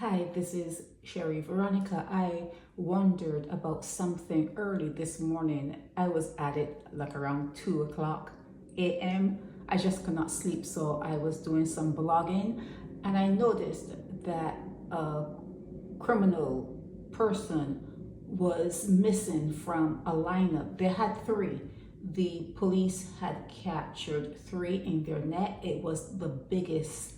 Hi, this is Sherry Veronica. I wondered about something early this morning. I was at it like around 2 o'clock a.m. I just could not sleep, so I was doing some blogging and I noticed that a criminal person was missing from a lineup. They had three. The police had captured three in their net. It was the biggest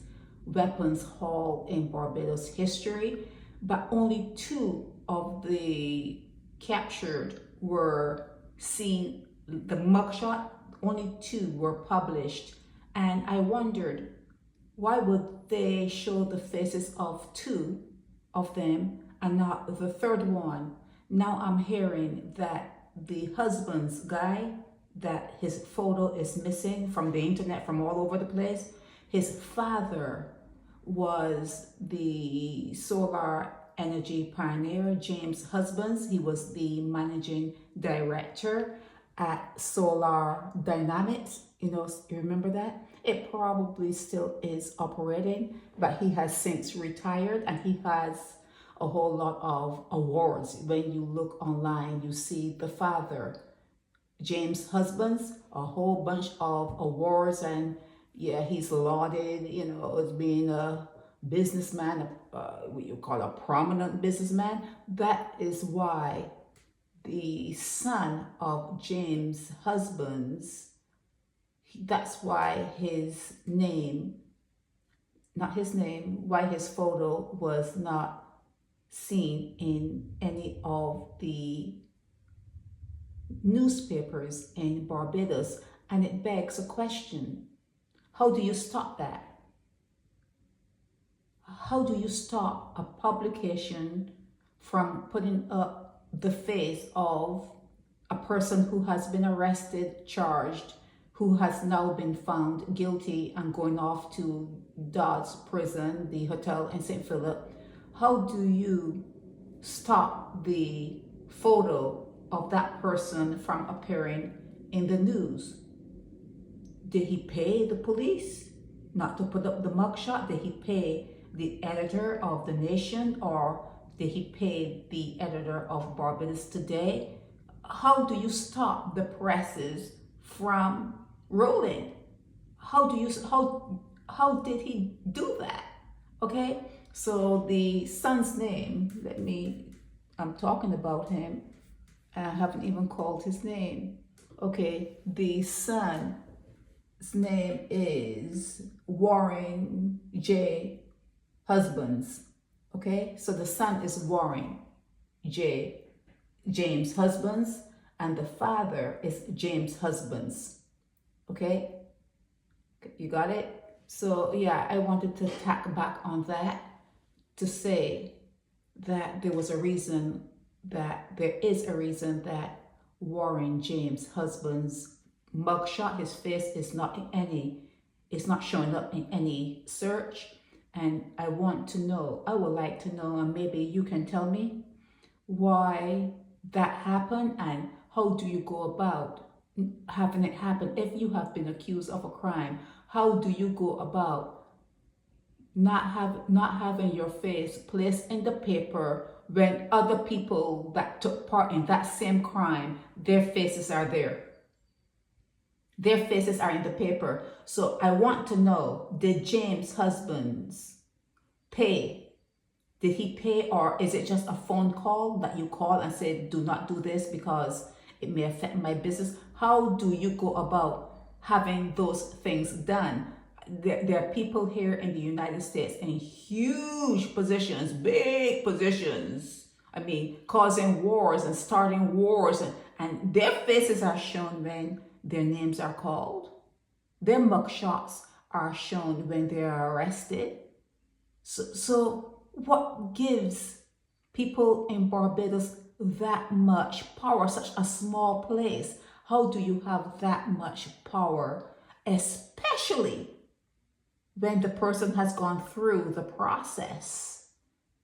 weapons haul in Barbados history, but only two of the captured were seen, the mugshot, only two were published. And I wondered, why would they show the faces of two of them and not the third one? Now I'm hearing that the husband's guy, that his photo is missing from the internet, from all over the place. His father was the solar energy pioneer, James Husbands. He was the managing director at Solar Dynamics. You remember that? It probably still is operating, but he has since retired and he has a whole lot of awards. When you look online, you see the father, James Husbands, a whole bunch of awards, and yeah, he's lauded, as being a businessman, what you call a prominent businessman. That is why the son of James Husbands, that's why his name, why his photo was not seen in any of the newspapers in Barbados. And it begs a question. How do you stop that? How do you stop a publication from putting up the face of a person who has been arrested, charged, who has now been found guilty and going off to Dodds prison, the hotel in St. Philip? How do you stop the photo of that person from appearing in the news? Did he pay the police not to put up the mugshot? Did he pay the editor of The Nation, or did he pay the editor of Barbados Today? How do you stop the presses from rolling? How did he do that? Okay, so the son's name, I'm talking about him. I haven't even called his name. Okay, the son's name is Warren J. Husbands. Okay, so the son is Warren J. James Husbands, and the father is James Husbands. Okay, you got it? So yeah, I wanted to tack back on that to say that there is a reason that Warren James Husband's mugshot, his face is not showing up in any search. And I would like to know, and maybe you can tell me why that happened, and how do you go about having it happen? If you have been accused of a crime, how do you go about not having your face placed in the paper when other people that took part in that same crime, their faces are there? Their faces are in the paper. So I want to know, did James Husbands pay? Did he pay, or is it just a phone call that you call and say, do not do this because it may affect my business? How do you go about having those things done? There are people here in the United States in huge positions, big positions. I mean, causing wars and starting wars, and their faces are shown when their names are called. Their mugshots are shown when they are arrested. So what gives people in Barbados that much power, such a small place? How do you have that much power, especially when the person has gone through the process,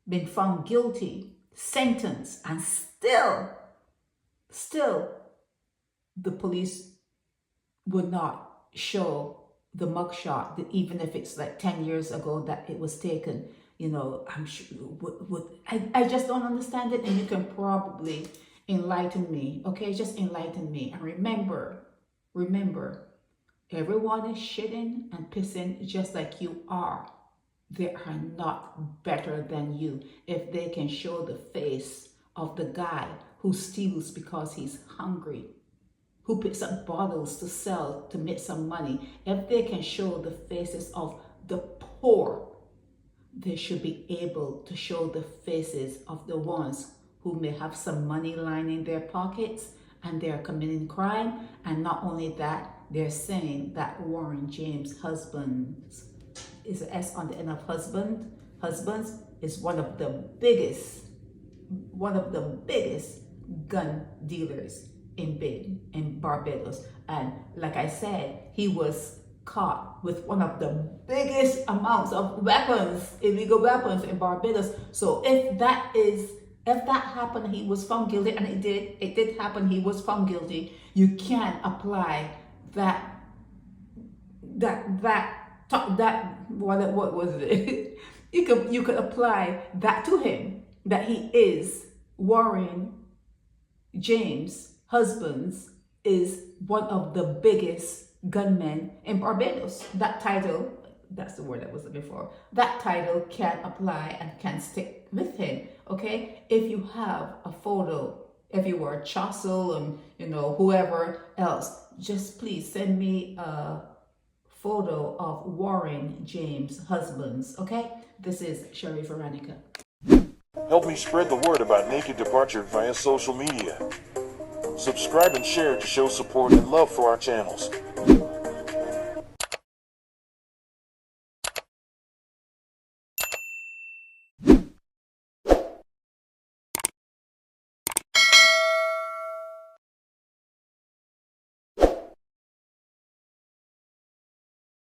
been found guilty, sentenced, and still the police would not show the mugshot, even if it's like 10 years ago that it was taken? I'm sure I just don't understand it, and you can probably enlighten me. Okay, just enlighten me. And remember, everyone is shitting and pissing just like you are. They are not better than you. If they can show the face of the guy who steals because he's hungry, who picks up bottles to sell to make some money, if they can show the faces of the poor, they should be able to show the faces of the ones who may have some money lining their pockets and they're committing crime. And not only that, they're saying that Warren James' husbands, is an S on the end of husbands, is one of the biggest gun dealers in Barbados. And like I said, he was caught with one of the biggest amounts of weapons, illegal weapons in Barbados. So if that happened, he was found guilty, and it did happen, he was found guilty. You can't apply what was it? you could apply that to him, that he is Warren James' husbands is one of the biggest gunmen in Barbados. That title, that's the word I was looking for. That title can apply and can stick with him. Okay, if you have a photo, if you were Chossel and whoever else, just please send me a photo of Warren James' husbands. Okay, this is Sherry Veronica. Help me spread the word about Naked Departure via social media. Subscribe and share to show support and love for our channels.